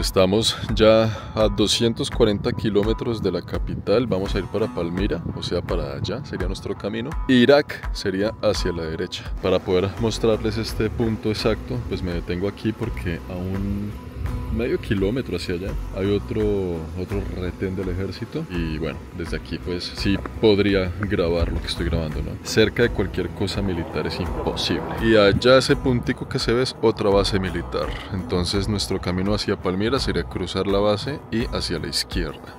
Estamos ya a 240 kilómetros de la capital, vamos a ir para Palmira, o sea para allá sería nuestro camino. Irak sería hacia la derecha. Para poder mostrarles este punto exacto, pues me detengo aquí porque a un medio kilómetro hacia allá hay otro retén del ejército y bueno, desde aquí pues sí podría grabar lo que estoy grabando, ¿no? Cerca de cualquier cosa militar es imposible. Y allá ese puntico que se ve es otra base militar. Entonces nuestro camino hacia Palmira sería cruzar la base y hacia la izquierda.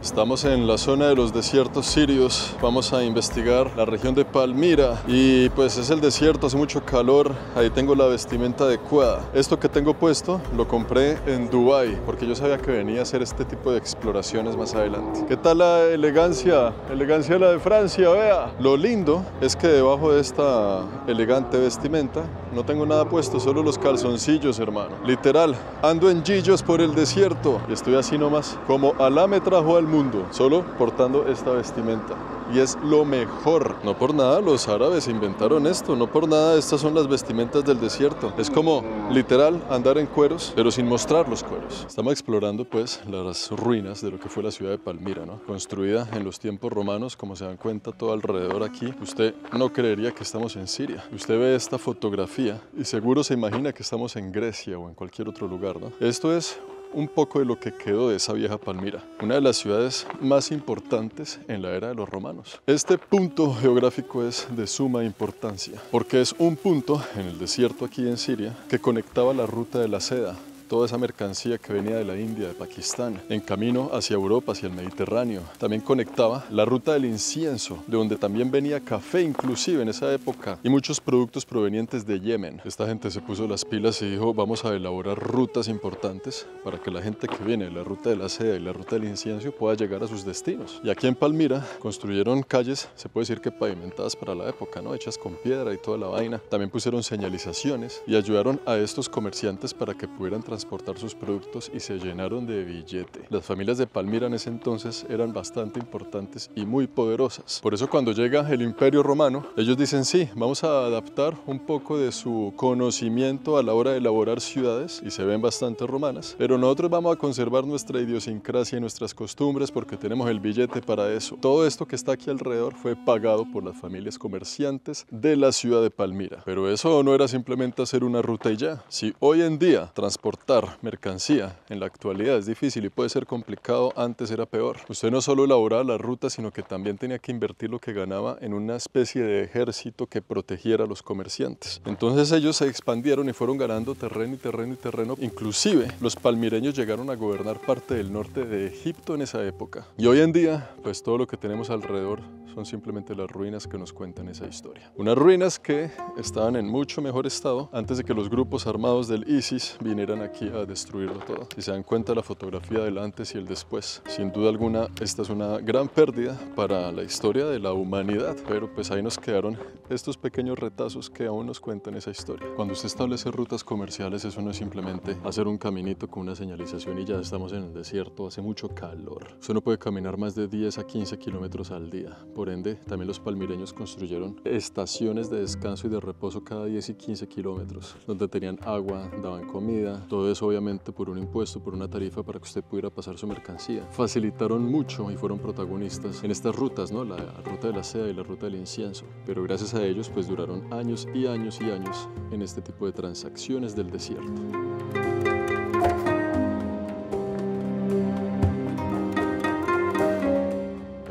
Estamos en la zona de los desiertos sirios, vamos a investigar la región de Palmira y pues es el desierto, hace mucho calor, ahí tengo la vestimenta adecuada. Esto que tengo puesto lo compré en Dubái porque yo sabía que venía a hacer este tipo de exploraciones más adelante. ¿Qué tal la elegancia? Elegancia la de Francia, vea. Lo lindo es que debajo de esta elegante vestimenta no tengo nada puesto, solo los calzoncillos, hermano. Literal, ando en gillos por el desierto y estoy así nomás, como Alá me trajo al mundo, solo portando esta vestimenta. Y es lo mejor. No por nada los árabes inventaron esto, no por nada estas son las vestimentas del desierto. Es como literal andar en cueros, pero sin mostrar los cueros. Estamos explorando pues las ruinas de lo que fue la ciudad de Palmira, ¿no? Construida en los tiempos romanos, como se dan cuenta todo alrededor aquí. Usted no creería que estamos en Siria. Usted ve esta fotografía y seguro se imagina que estamos en Grecia o en cualquier otro lugar, ¿no? Esto es un poco de lo que quedó de esa vieja Palmira, una de las ciudades más importantes en la era de los romanos. Este punto geográfico es de suma importancia, porque es un punto en el desierto aquí en Siria que conectaba la ruta de la seda, toda esa mercancía que venía de la India, de Pakistán, en camino hacia Europa, hacia el Mediterráneo. También conectaba la ruta del incienso, de donde también venía café inclusive en esa época, y muchos productos provenientes de Yemen. Esta gente se puso las pilas y dijo, vamos a elaborar rutas importantes para que la gente que viene de la ruta de la seda y la ruta del incienso pueda llegar a sus destinos. Y aquí en Palmira construyeron calles, se puede decir que pavimentadas para la época, ¿no? Hechas con piedra y toda la vaina. También pusieron señalizaciones y ayudaron a estos comerciantes para que pudieran transportar sus productos y se llenaron de billete. Las familias de Palmira en ese entonces eran bastante importantes y muy poderosas. Por eso cuando llega el Imperio Romano, ellos dicen sí, vamos a adaptar un poco de su conocimiento a la hora de elaborar ciudades y se ven bastante romanas, pero nosotros vamos a conservar nuestra idiosincrasia y nuestras costumbres porque tenemos el billete para eso. Todo esto que está aquí alrededor fue pagado por las familias comerciantes de la ciudad de Palmira. Pero eso no era simplemente hacer una ruta y ya. Si hoy en día transportar mercancía en la actualidad es difícil y puede ser complicado, antes era peor. Usted no solo elaboraba la ruta, sino que también tenía que invertir lo que ganaba en una especie de ejército que protegiera a los comerciantes. Entonces ellos se expandieron y fueron ganando terreno y terreno y terreno. Inclusive los palmireños llegaron a gobernar parte del norte de Egipto en esa época. Y hoy en día, pues todo lo que tenemos alrededor son simplemente las ruinas que nos cuentan esa historia. Unas ruinas que estaban en mucho mejor estado antes de que los grupos armados del ISIS vinieran aquí a destruirlo todo. Si se dan cuenta la fotografía del antes y el después, sin duda alguna esta es una gran pérdida para la historia de la humanidad, pero pues ahí nos quedaron estos pequeños retazos que aún nos cuentan esa historia. Cuando usted establece rutas comerciales, eso no es simplemente hacer un caminito con una señalización y ya estamos en el desierto, hace mucho calor. Usted no puede caminar más de 10 a 15 kilómetros al día. Por ende, también los palmireños construyeron estaciones de descanso y de reposo cada 10 y 15 kilómetros, donde tenían agua, daban comida, todo eso obviamente por un impuesto, por una tarifa para que usted pudiera pasar su mercancía. Facilitaron mucho y fueron protagonistas en estas rutas, ¿no? La ruta de la seda y la ruta del incienso. Pero gracias a ellos pues duraron años y años y años en este tipo de transacciones del desierto.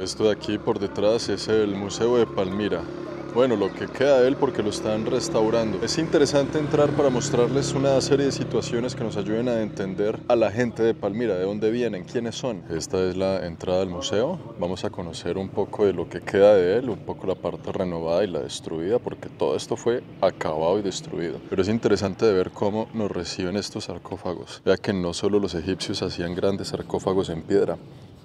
Esto de aquí por detrás es el Museo de Palmira. Bueno, lo que queda de él porque lo están restaurando. Es interesante entrar para mostrarles una serie de situaciones que nos ayuden a entender a la gente de Palmira, de dónde vienen, quiénes son. Esta es la entrada al museo. Vamos a conocer un poco de lo que queda de él, un poco la parte renovada y la destruida, porque todo esto fue acabado y destruido. Pero es interesante de ver cómo nos reciben estos sarcófagos. Vea que no solo los egipcios hacían grandes sarcófagos en piedra,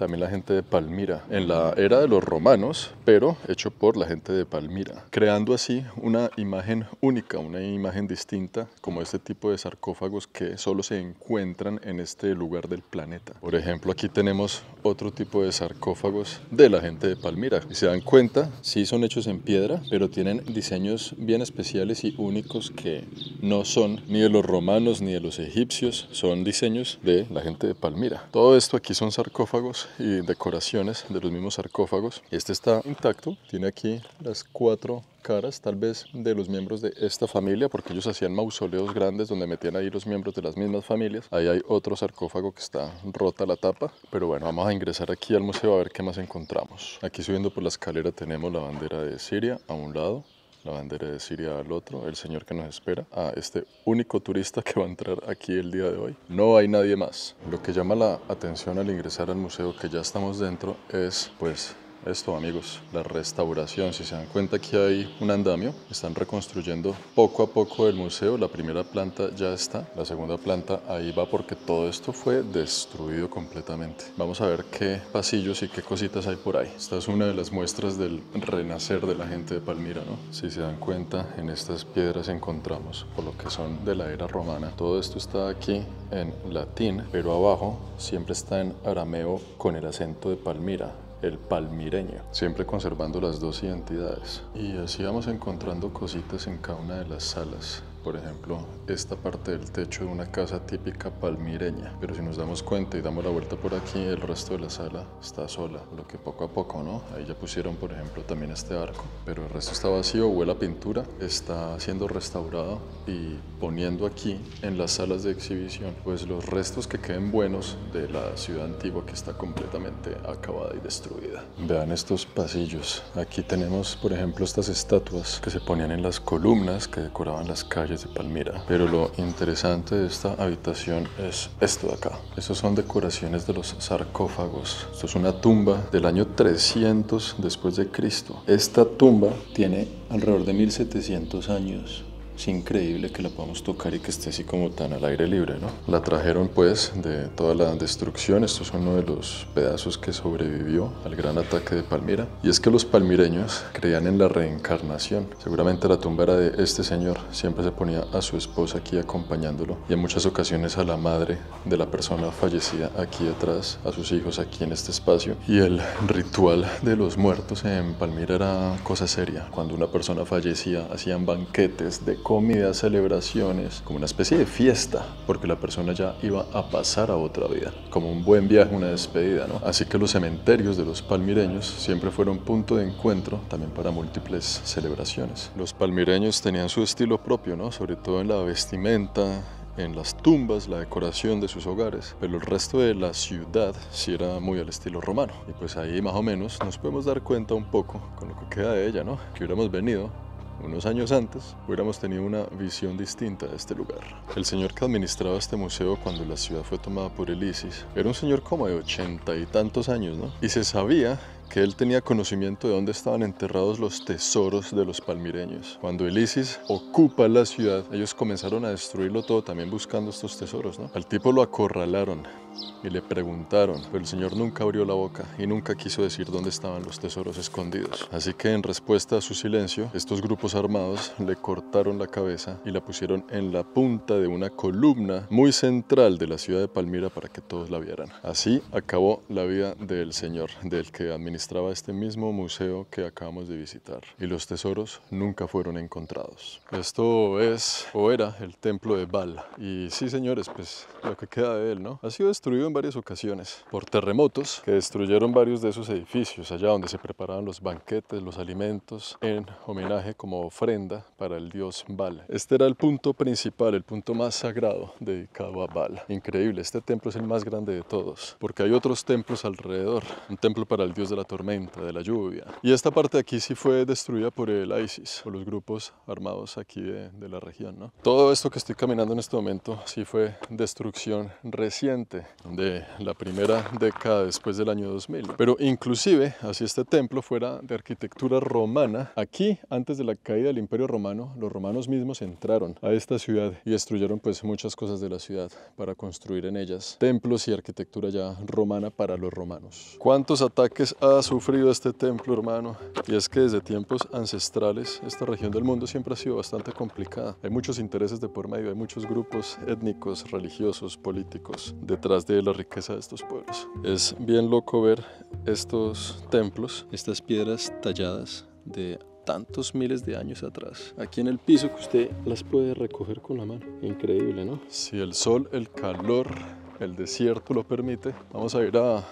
también la gente de Palmira, en la era de los romanos, pero hecho por la gente de Palmira, creando así una imagen única, una imagen distinta, como este tipo de sarcófagos que solo se encuentran en este lugar del planeta. Por ejemplo, aquí tenemos otro tipo de sarcófagos de la gente de Palmira. Si se dan cuenta, sí son hechos en piedra, pero tienen diseños bien especiales y únicos que no son ni de los romanos ni de los egipcios, son diseños de la gente de Palmira. Todo esto aquí son sarcófagos y decoraciones de los mismos sarcófagos. Este está intacto, tiene aquí las 4 caras tal vez de los miembros de esta familia, porque ellos hacían mausoleos grandes donde metían ahí los miembros de las mismas familias. Ahí hay otro sarcófago que está rota la tapa, pero bueno, vamos a ingresar aquí al museo a ver qué más encontramos. Aquí subiendo por la escalera tenemos la bandera de Siria a un lado, la bandera de Siria al otro, el señor que nos espera, a este único turista que va a entrar aquí el día de hoy. No hay nadie más. Lo que llama la atención al ingresar al museo, que ya estamos dentro, es pues esto, amigos, la restauración. Si se dan cuenta, aquí hay un andamio, están reconstruyendo poco a poco el museo. La primera planta ya está, la segunda planta ahí va porque todo esto fue destruido completamente. Vamos a ver qué pasillos y qué cositas hay por ahí. Esta es una de las muestras del renacer de la gente de Palmira, ¿no? Si se dan cuenta, en estas piedras encontramos por lo que son de la era romana. Todo esto está aquí en latín, pero abajo siempre está en arameo con el acento de Palmira, el palmireño, siempre conservando las dos identidades. Y así vamos encontrando cositas en cada una de las salas. Por ejemplo, esta parte del techo de una casa típica palmireña. Pero si nos damos cuenta y damos la vuelta por aquí, el resto de la sala está sola. Lo que poco a poco, ¿no? Ahí ya pusieron, por ejemplo, también este arco. Pero el resto está vacío, huele a pintura. Está siendo restaurado y poniendo aquí en las salas de exhibición, pues los restos que queden buenos de la ciudad antigua que está completamente acabada y destruida. Vean estos pasillos. Aquí tenemos, por ejemplo, estas estatuas que se ponían en las columnas que decoraban las calles de Palmira. Pero lo interesante de esta habitación es esto de acá. Estos son decoraciones de los sarcófagos. Esto es una tumba del año 300 después de Cristo. Esta tumba tiene alrededor de 1700 años. Es increíble que la podamos tocar y que esté así como tan al aire libre, ¿no? La trajeron pues de toda la destrucción. Esto es uno de los pedazos que sobrevivió al gran ataque de Palmira. Y es que los palmireños creían en la reencarnación. Seguramente la tumba era de este señor. Siempre se ponía a su esposa aquí acompañándolo y en muchas ocasiones a la madre de la persona fallecida aquí atrás, a sus hijos aquí en este espacio. Y el ritual de los muertos en Palmira era cosa seria. Cuando una persona fallecía, hacían banquetes de comidas, celebraciones, como una especie de fiesta, porque la persona ya iba a pasar a otra vida, como un buen viaje, una despedida, ¿no? Así que los cementerios de los palmireños siempre fueron punto de encuentro también para múltiples celebraciones. Los palmireños tenían su estilo propio, ¿no? Sobre todo en la vestimenta, en las tumbas, la decoración de sus hogares, pero el resto de la ciudad sí era muy al estilo romano. Y pues ahí más o menos nos podemos dar cuenta un poco con lo que queda de ella, ¿no? Que hubiéramos venido unos años antes, hubiéramos tenido una visión distinta de este lugar. El señor que administraba este museo cuando la ciudad fue tomada por el ISIS era un señor como de 80 y tantos años, ¿no? Y se sabía que él tenía conocimiento de dónde estaban enterrados los tesoros de los palmireños. Cuando el ISIS ocupa la ciudad, ellos comenzaron a destruirlo todo también buscando estos tesoros, ¿no? Al tipo lo acorralaron y le preguntaron, pero el señor nunca abrió la boca y nunca quiso decir dónde estaban los tesoros escondidos. Así que en respuesta a su silencio, estos grupos armados le cortaron la cabeza y la pusieron en la punta de una columna muy central de la ciudad de Palmira para que todos la vieran. Así acabó la vida del señor, del que administraba este mismo museo que acabamos de visitar. Y los tesoros nunca fueron encontrados. Esto es, o era, el templo de Baal. Y sí, señores, pues lo que queda de él, ¿no? Ha sido destruido en varias ocasiones por terremotos que destruyeron varios de esos edificios, allá donde se preparaban los banquetes, los alimentos, en homenaje como ofrenda para el dios Baal. Este era el punto principal, el punto más sagrado dedicado a Baal. Increíble, este templo es el más grande de todos, porque hay otros templos alrededor. Un templo para el dios de la tormenta, de la lluvia. Y esta parte de aquí sí fue destruida por el ISIS, por los grupos armados aquí de la región, ¿no? Todo esto que estoy caminando en este momento sí fue destrucción reciente de la primera década después del año 2000. Pero inclusive, así este templo fuera de arquitectura romana, aquí, antes de la caída del Imperio Romano, los romanos mismos entraron a esta ciudad y destruyeron pues muchas cosas de la ciudad para construir en ellas templos y arquitectura ya romana para los romanos. ¿Cuántos ataques ha sufrido este templo, hermano? Y es que desde tiempos ancestrales esta región del mundo siempre ha sido bastante complicada. Hay muchos intereses de por medio, hay muchos grupos étnicos, religiosos, políticos detrás de la riqueza de estos pueblos. Es bien loco ver estos templos, estas piedras talladas de tantos miles de años atrás, aquí en el piso, que usted las puede recoger con la mano. Increíble, ¿no? Si el sol, el calor, el desierto lo permite, vamos a ir a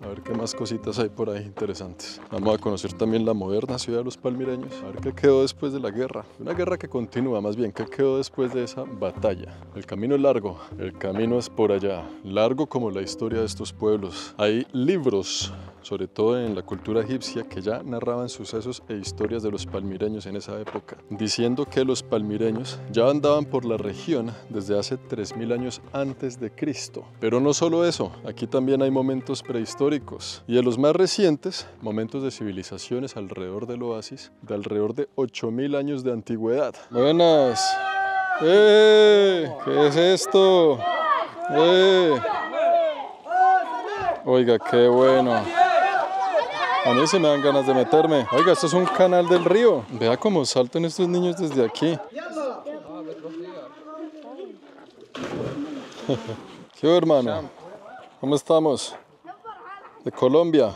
ver qué más cositas hay por ahí interesantes. Vamos a conocer también la moderna ciudad de los palmireños, a ver qué quedó después de la guerra. Una guerra que continúa, más bien, qué quedó después de esa batalla. El camino es largo, el camino es por allá, largo como la historia de estos pueblos. Hay libros, sobre todo en la cultura egipcia, que ya narraban sucesos e historias de los palmireños en esa época, diciendo que los palmireños ya andaban por la región desde hace 3000 años antes de Cristo. Pero no solo eso, aquí también hay momentos prehistóricos y de los más recientes, momentos de civilizaciones alrededor del oasis, de alrededor de 8000 años de antigüedad. Buenas. ¿Qué es esto? Oiga, qué bueno. A mí se me dan ganas de meterme. Oiga, esto es un canal del río. Vea cómo saltan estos niños desde aquí. ¿Qué hermano? ¿Cómo estamos? De Colombia.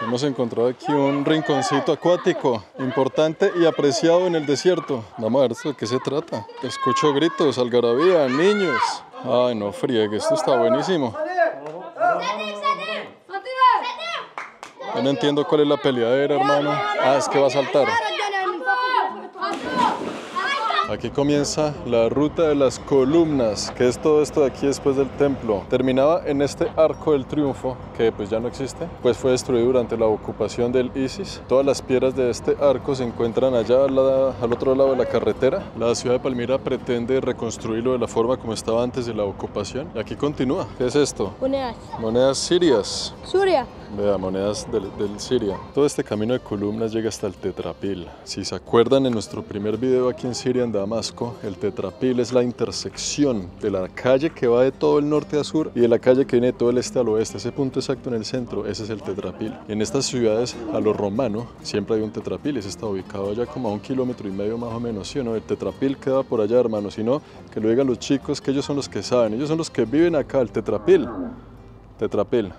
Hemos encontrado aquí un rinconcito acuático importante y apreciado en el desierto. Vamos a ver esto de qué se trata. Escucho gritos, algarabía, niños. Ay, no friegue, esto está buenísimo. Yo no entiendo cuál es la peleadera, hermano. Ah, es que va a saltar. Aquí comienza la ruta de las columnas, que es todo esto de aquí después del templo. Terminaba en este arco del triunfo, que pues ya no existe, pues fue destruido durante la ocupación del ISIS. Todas las piedras de este arco se encuentran allá al otro lado de la carretera. La ciudad de Palmira pretende reconstruirlo de la forma como estaba antes de la ocupación. Y aquí continúa. ¿Qué es esto? Monedas. Monedas sirias. Suria. Vea, monedas del Siria. Todo este camino de columnas llega hasta el Tetrapil. Si se acuerdan, en nuestro primer video aquí en Siria, en Damasco, el Tetrapil es la intersección de la calle que va de todo el norte a sur y de la calle que viene de todo el este al oeste. Ese punto exacto en el centro, ese es el Tetrapil. En estas ciudades, a lo romano, siempre hay un Tetrapil. Ese está ubicado allá como a 1,5 kilómetros más o menos, ¿sí o no? El Tetrapil queda por allá, hermano. Si no, que lo digan los chicos, que ellos son los que saben. Ellos son los que viven acá, el Tetrapil. Tetrapil.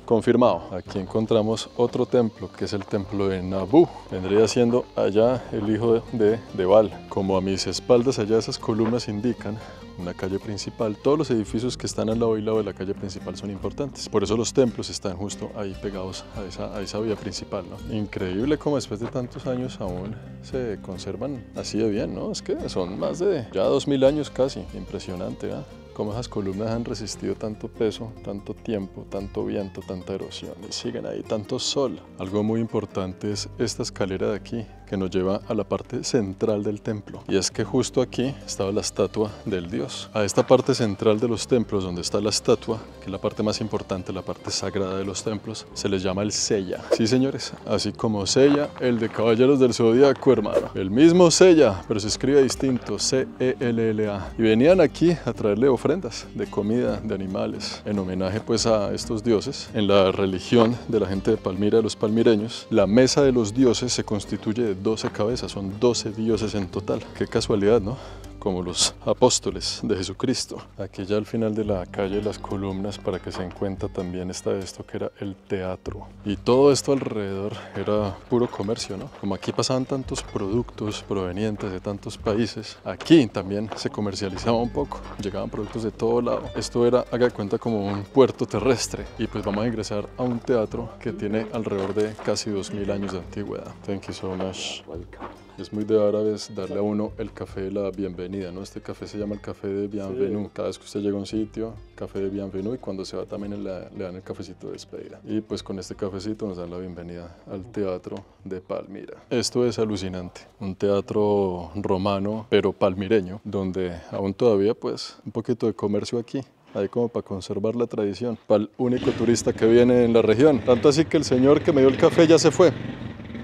Confirmado. Aquí encontramos otro templo, que es el templo de Nabu. Vendría siendo allá el hijo de Baal. Como a mis espaldas allá esas columnas indican una calle principal. Todos los edificios que están al lado y lado de la calle principal son importantes. Por eso los templos están justo ahí pegados a esa vía principal, ¿no? Increíble como después de tantos años aún se conservan así de bien, ¿no? Es que son más de ya 2000 años casi. Impresionante, ¿eh? Cómo esas columnas han resistido tanto peso, tanto tiempo, tanto viento, tanta erosión y siguen ahí, tanto sol. Algo muy importante es esta escalera de aquí que nos lleva a la parte central del templo, y es que justo aquí estaba la estatua del dios. A esta parte central de los templos, donde está la estatua, que es la parte más importante, la parte sagrada de los templos, se les llama el Sella. Sí, señores, así como Sella, el de Caballeros del Zodíaco, hermano. El mismo Sella, pero se escribe distinto, C-E-L-L-A. Y venían aquí a traerle ofrendas de comida, de animales, en homenaje pues a estos dioses. En la religión de la gente de Palmira, de los palmireños, la mesa de los dioses se constituye de 12 cabezas, son 12 dioses en total. Qué casualidad, ¿no? Como los apóstoles de Jesucristo. Aquí ya al final de la calle Las Columnas, para que se den cuenta, también está esto que era el teatro. Y todo esto alrededor era puro comercio, ¿no? Como aquí pasaban tantos productos provenientes de tantos países, aquí también se comercializaba un poco. Llegaban productos de todo lado. Esto era, haga de cuenta, como un puerto terrestre. Y pues vamos a ingresar a un teatro que tiene alrededor de casi 2000 años de antigüedad. Thank you so much. Welcome. Es muy de árabes darle a uno el café de la bienvenida, ¿no? Este café se llama el café de bienvenue. Sí. Cada vez que usted llega a un sitio, café de bienvenue, y cuando se va también le dan el cafecito de despedida. Y pues con este cafecito nos dan la bienvenida al teatro de Palmira. Esto es alucinante. Un teatro romano, pero palmireño, donde aún todavía pues un poquito de comercio aquí. ahí como para conservar la tradición, para el único turista que viene en la región. Tanto así que el señor que me dio el café ya se fue.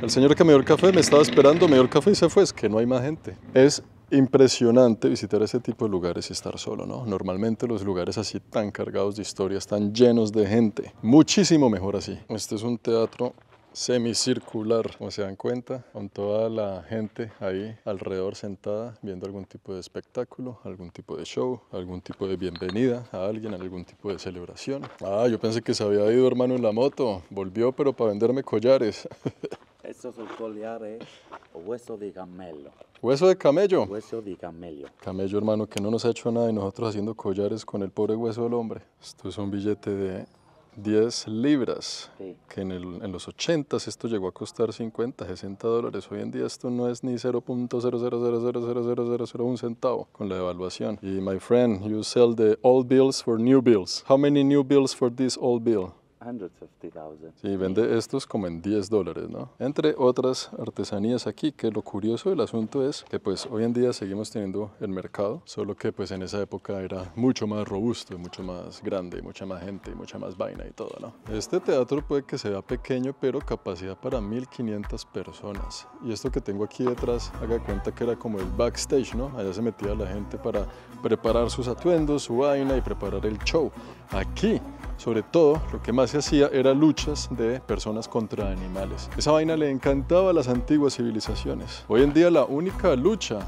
El señor que me dio el café me estaba esperando, me dio el café y se fue, es que no hay más gente. Es impresionante visitar ese tipo de lugares y estar solo, ¿no? Normalmente los lugares así tan cargados de historia están llenos de gente. Muchísimo mejor así. Este es un teatro semicircular, como se dan cuenta, con toda la gente ahí alrededor sentada viendo algún tipo de espectáculo, algún tipo de show, algún tipo de bienvenida a alguien, algún tipo de celebración. Ah, yo pensé que se había ido, hermano, en la moto. Volvió, pero para venderme collares. Esos son collares o hueso de camello. ¿Hueso de camello? Hueso de camello. Camello, hermano, que no nos ha hecho nada y nosotros haciendo collares con el pobre hueso del hombre. Esto es un billete de 10 libras, Sí. que en los 80s esto llegó a costar 50, 60 dólares. Hoy en día esto no es ni 0.000000001 centavo con la devaluación. Y my friend, you sell the old bills for new bills. How many new bills for this old bill? 150,000. Sí, vende estos como en 10 dólares, ¿no? Entre otras artesanías aquí, que lo curioso del asunto es que pues hoy en día seguimos teniendo el mercado, solo que pues en esa época era mucho más robusto, mucho más grande, mucha más gente, mucha más vaina y todo, ¿no? Este teatro puede que se vea pequeño, pero capacidad para 1500 personas. Y esto que tengo aquí detrás, haga cuenta que era como el backstage, ¿no? Allá se metía la gente para preparar sus atuendos, su vaina y preparar el show. Aquí, sobre todo, lo que más se hacía era luchas de personas contra animales. Esa vaina le encantaba a las antiguas civilizaciones. Hoy en día la única lucha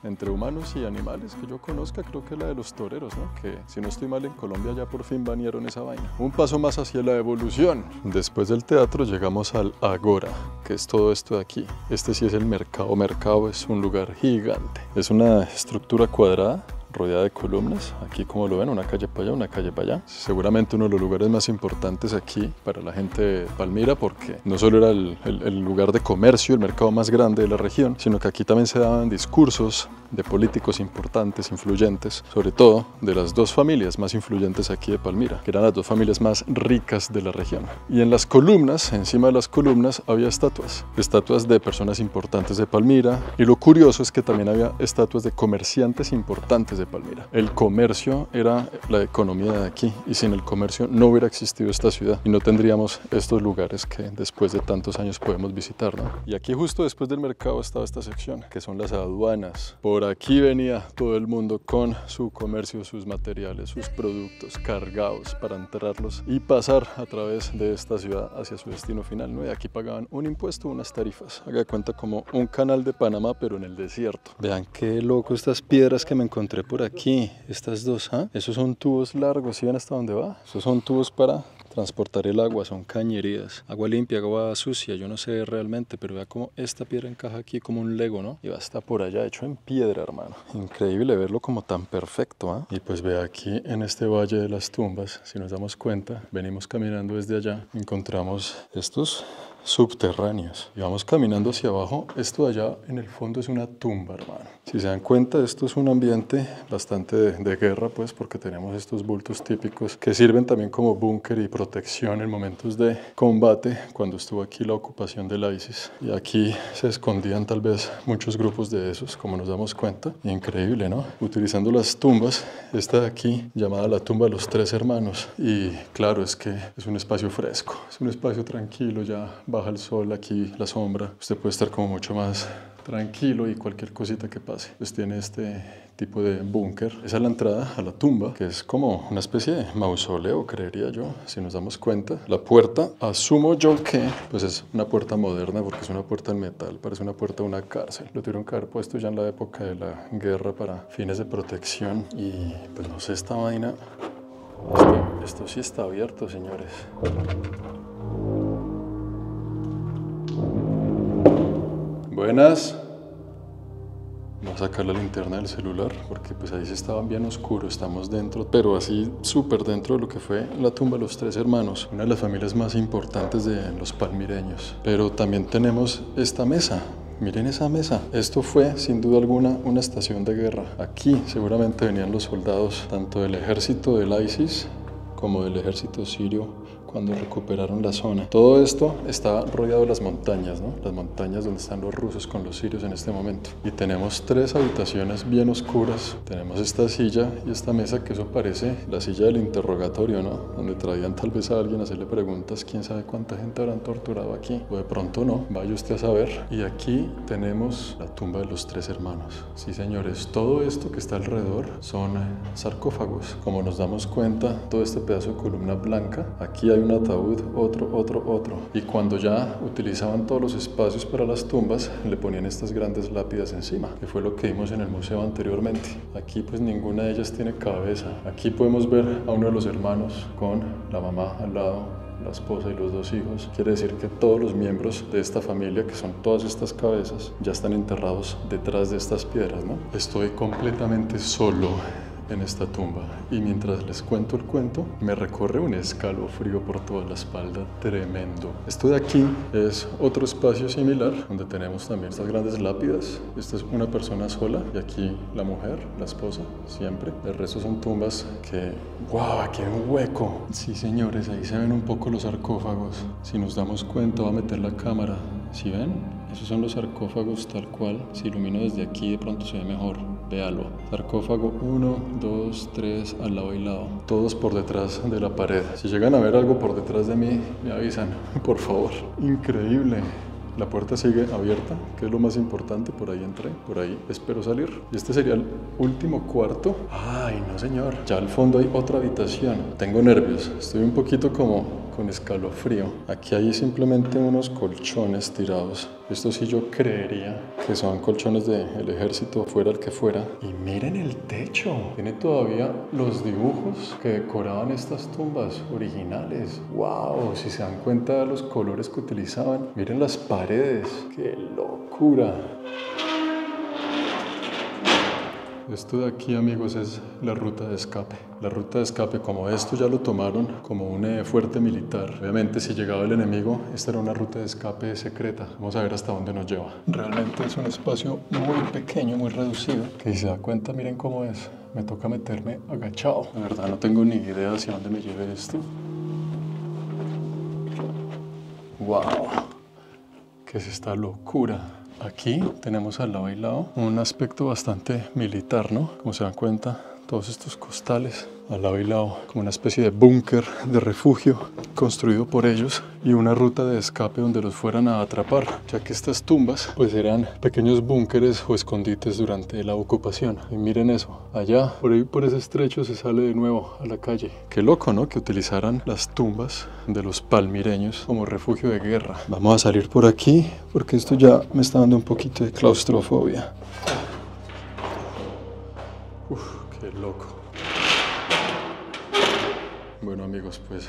entre humanos y animales que yo conozca creo que es la de los toreros, ¿no? Que si no estoy mal en Colombia ya por fin banearon esa vaina. Un paso más hacia la evolución. Después del teatro llegamos al Agora, que es todo esto de aquí. Este sí es el mercado. Mercado es un lugar gigante. Es una estructura cuadrada rodeada de columnas, aquí como lo ven, una calle para allá, una calle para allá. Seguramente uno de los lugares más importantes aquí para la gente de Palmira, porque no solo era el lugar de comercio, el mercado más grande de la región, sino que aquí también se daban discursos de políticos importantes, influyentes, sobre todo de las dos familias más influyentes aquí de Palmira, que eran las dos familias más ricas de la región. Y en las columnas, encima de las columnas, había estatuas de personas importantes de Palmira, y lo curioso es que también había estatuas de comerciantes importantes de Palmira. El comercio era la economía de aquí, y sin el comercio no hubiera existido esta ciudad y no tendríamos estos lugares que después de tantos años podemos visitar, ¿no? Y aquí justo después del mercado estaba esta sección, que son las aduanas. Por aquí venía todo el mundo con su comercio, sus materiales, sus productos cargados para enterrarlos y pasar a través de esta ciudad hacia su destino final, ¿no? Y aquí pagaban un impuesto, unas tarifas. Haga de cuenta como un canal de Panamá, pero en el desierto. Vean qué loco estas piedras que me encontré por aquí, estas dos, ¿ah? Esos son tubos largos, ¿sí ven hasta dónde va? Esos son tubos para transportar el agua, son cañerías, agua limpia, agua sucia, yo no sé realmente, pero vea como esta piedra encaja aquí como un Lego, ¿no? Y va hasta por allá, hecho en piedra, hermano. Increíble verlo como tan perfecto, ¿ah? Y pues vea aquí en este Valle de las Tumbas, si nos damos cuenta, venimos caminando desde allá, encontramos estos subterráneos y vamos caminando hacia abajo. Esto de allá en el fondo es una tumba, hermano. Si se dan cuenta, esto es un ambiente bastante de guerra, pues, porque tenemos estos bultos típicos que sirven también como búnker y protección en momentos de combate, cuando estuvo aquí la ocupación del ISIS. Y aquí se escondían tal vez muchos grupos de esos, como nos damos cuenta. Increíble, ¿no? Utilizando las tumbas, esta de aquí, llamada la tumba de los tres hermanos. Y claro, es que es un espacio fresco, es un espacio tranquilo, ya baja el sol aquí, la sombra. Usted puede estar como mucho más tranquilo y cualquier cosita que pase. Pues tiene este tipo de búnker. Esa es la entrada a la tumba, que es como una especie de mausoleo, creería yo, si nos damos cuenta. La puerta, asumo yo que pues es una puerta moderna, porque es una puerta en metal, parece una puerta de una cárcel. Lo tuvieron que haber puesto ya en la época de la guerra para fines de protección. Y pues no sé, esta vaina, esto sí está abierto, señores. Buenas. Voy a sacar la linterna del celular porque pues ahí sí estaba bien oscuro. Estamos dentro, pero así súper dentro de lo que fue la tumba de los tres hermanos, una de las familias más importantes de los palmireños. Pero también tenemos esta mesa. Miren esa mesa. Esto fue, sin duda alguna, una estación de guerra. Aquí seguramente venían los soldados, tanto del ejército del ISIS como del ejército sirio, cuando recuperaron la zona. Todo esto está rodeado de las montañas, ¿no? Las montañas donde están los rusos con los sirios en este momento. Y tenemos 3 habitaciones bien oscuras. Tenemos esta silla y esta mesa, que eso parece la silla del interrogatorio, ¿no? Donde traían tal vez a alguien a hacerle preguntas. Quién sabe cuánta gente habrán torturado aquí, o de pronto no, vaya usted a saber. Y aquí tenemos la tumba de los 3 hermanos. Sí, señores, todo esto que está alrededor son sarcófagos. Como nos damos cuenta, todo este pedazo de columna blanca, aquí hay un ataúd, otro. Y cuando ya utilizaban todos los espacios para las tumbas, le ponían estas grandes lápidas encima, que fue lo que vimos en el museo anteriormente. Aquí pues ninguna de ellas tiene cabeza. Aquí podemos ver a uno de los hermanos con la mamá al lado, la esposa y los 2 hijos. Quiere decir que todos los miembros de esta familia, que son todas estas cabezas, ya están enterrados detrás de estas piedras, ¿no? Estoy completamente solo en esta tumba, y mientras les cuento el cuento me recorre un escalofrío por toda la espalda tremendo. Esto de aquí es otro espacio similar donde tenemos también estas grandes lápidas. Esta es una persona sola y aquí la mujer, la esposa, siempre. El resto son tumbas que... ¡Wow! Aquí hay un hueco. Sí, señores, ahí se ven un poco los sarcófagos. Si nos damos cuenta, voy a meter la cámara. ¿Sí ven? Esos son los sarcófagos tal cual. Si ilumino desde aquí de pronto se ve mejor. Véalo. Sarcófago 1, 2, 3, al lado y lado. Todos por detrás de la pared. Si llegan a ver algo por detrás de mí, me avisan, por favor. Increíble. La puerta sigue abierta, que es lo más importante. Por ahí entré, por ahí espero salir. Y este sería el último cuarto. Ay, no señor. Ya al fondo hay otra habitación. Tengo nervios. Estoy un poquito como con escalofrío. Aquí hay simplemente unos colchones tirados. Esto sí yo creería que son colchones del ejército, fuera el que fuera. Y miren el techo. Tiene todavía los dibujos que decoraban estas tumbas originales. ¡Wow! Si se dan cuenta de los colores que utilizaban. Miren las paredes. ¡Qué locura! Esto de aquí, amigos, es la ruta de escape. La ruta de escape, como esto ya lo tomaron como un fuerte militar. Obviamente, si llegaba el enemigo, esta era una ruta de escape secreta. Vamos a ver hasta dónde nos lleva. Realmente es un espacio muy pequeño, muy reducido, que si se da cuenta, miren cómo es. Me toca meterme agachado. La verdad, no tengo ni idea hacia dónde me lleve esto. ¡Wow! ¿Qué es esta locura? Aquí tenemos al lado y lado un aspecto bastante militar, ¿no? Como se dan cuenta, todos estos costales al lado y lado, como una especie de búnker de refugio construido por ellos y una ruta de escape donde los fueran a atrapar, ya que estas tumbas pues eran pequeños búnkeres o escondites durante la ocupación. Y miren eso, allá, por ahí por ese estrecho se sale de nuevo a la calle. Qué loco, ¿no? Que utilizaran las tumbas de los palmireños como refugio de guerra. Vamos a salir por aquí porque esto ya me está dando un poquito de claustrofobia. Uf, qué loco. Bueno, amigos, pues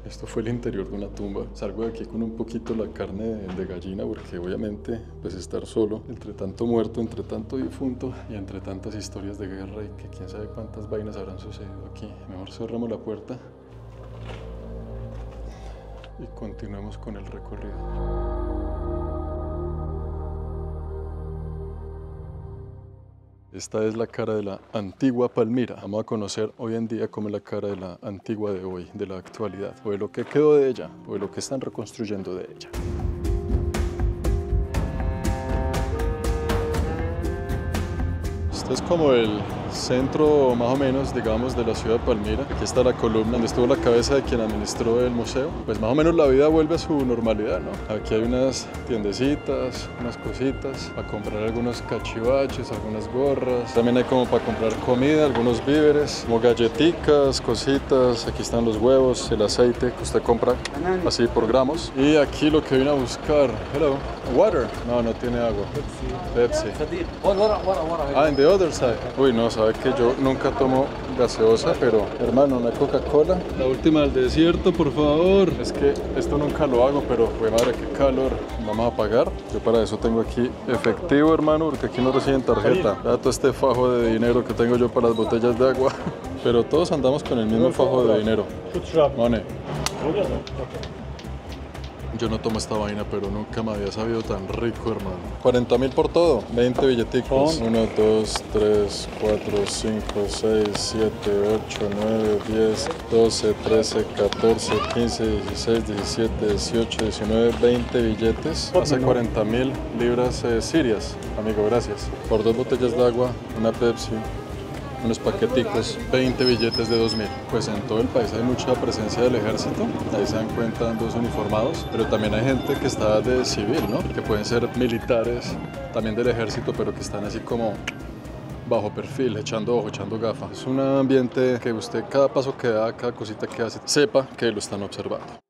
esto fue el interior de una tumba. Salgo de aquí con un poquito la carne de gallina porque obviamente pues estar solo, entre tanto muerto, entre tanto difunto y entre tantas historias de guerra y que quién sabe cuántas vainas habrán sucedido aquí. Mejor cerramos la puerta y continuemos con el recorrido. Esta es la cara de la antigua Palmira. Vamos a conocer hoy en día cómo es la cara de la antigua de hoy, de la actualidad, o de lo que quedó de ella, o de lo que están reconstruyendo de ella. Este es como el centro más o menos, digamos, de la ciudad de Palmira. Aquí está la columna donde estuvo la cabeza de quien administró el museo. Pues más o menos la vida vuelve a su normalidad, ¿no? Aquí hay unas tiendecitas, unas cositas para comprar algunos cachivaches, algunas gorras. También hay como para comprar comida, algunos víveres, como galletitas, cositas. Aquí están los huevos, el aceite que usted compra así por gramos. Y aquí lo que vine a buscar, hello, water. No, no tiene agua. Pepsi. Ah, en the other side. Uy, no, sabe que yo nunca tomo gaseosa, pero hermano, una Coca-Cola. La última del desierto, por favor. Es que esto nunca lo hago, pero pues madre, qué calor. Vamos a pagar. Yo para eso tengo aquí efectivo, hermano, porque aquí no reciben tarjeta. Ya todo este fajo de dinero que tengo yo para las botellas de agua. Pero todos andamos con el mismo fajo de dinero. Money. Yo no tomo esta vaina, pero nunca me había sabido tan rico, hermano. 40.000 por todo, 20 billeticos. 1, 2, 3, 4, 5, 6, 7, 8, 9, 10, 12, 13, 14, 15, 16, 17, 18, 19, 20 billetes. Hace 40.000 libras sirias, amigo, gracias. Por 2 botellas de agua, una Pepsi, unos paqueticos, 20 billetes de 2.000. Pues en todo el país hay mucha presencia del ejército, ahí se dan cuenta dos uniformados, pero también hay gente que está de civil, ¿no? Que pueden ser militares, también del ejército, pero que están así como bajo perfil, echando ojo, echando gafa. Es un ambiente que usted cada paso que da, cada cosita que hace, sepa que lo están observando.